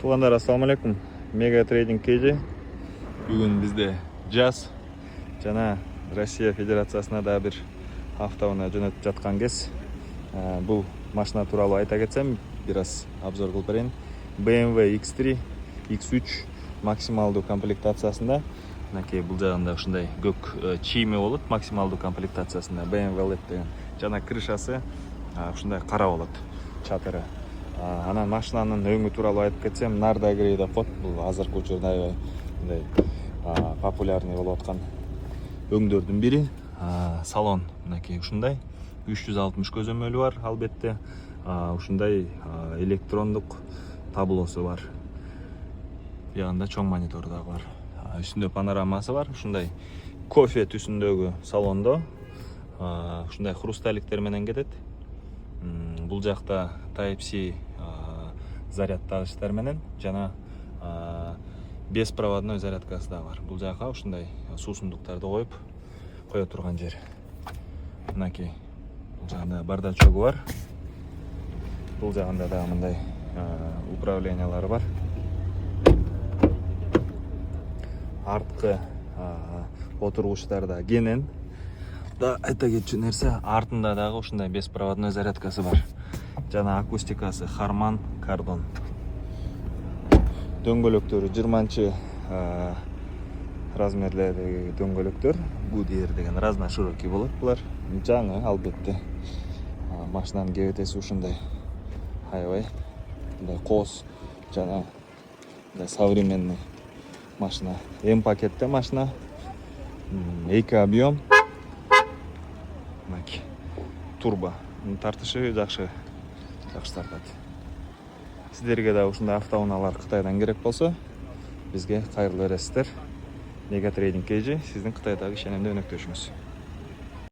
Туғандар, ассаламу алейкум. Мега трейдинг KG. Бүгін бізде жаз. Жана Россия Федерациясына да бір автауына жөнөтүп жаткан кез. Бұл машина тууралуу айта кетсем, бираз обзор кылып берейин. BMW X3, X3 максималдуу комплектациясында. Мынакей бул жагында ушундай көк чийими болот максималдуу комплектациясында BMW LED деген. Жана крышасы ушундай кара болот, чатыры. Анан машинанын өңү тууралуу айтып кетсем, Narda Grey деп коет. Бул азыркы учурда мындай популярный болуп аткан өңдөрдүн бири. Салон мынакей ушундай 360 көзөмөлү бар, албетте. Ушундай электрондук таблосу бар. Ягында чоң монитор да бар. Үстүндө панорамасы бар. Ушундай кофе түсүндөгү салондо ушундай хрусталиктер менен кетет. Бул жакта Type-C зарядтагычтар менен жана беспроводной зарядкасы да бар. Бул жака ушундай суусундуктарды кое турган жер. Мынакей бул жагында бардачогу бар. Бул жагында да мындай управлениялары бар. Арткы отургучтар да кенен. Да, айта кетчү нерсе, артында дагы ушундай беспроводной зарядкасы бар. Жана акустикасы Harman Kardon. Дөңгөлөктөрү 20 размерлердеги дөңгөлөктөр. Goodyear деген разноширокий болот булар. Жаңы, албетте. Машинанын кебетеси ушундай. Аябай мындай кооз жана мындай современный машина. М пакетте машина. 2 объем. Мынакей турбо. Тартышы жакшы тартат. Сиздерге да ушундай автоунаалар Кытайдан керек болсо, бизге кайрылуу бересиздер. Мега трейдинг KG сиздин Кытайдагы ишенимдүү өнөктөшүңүз.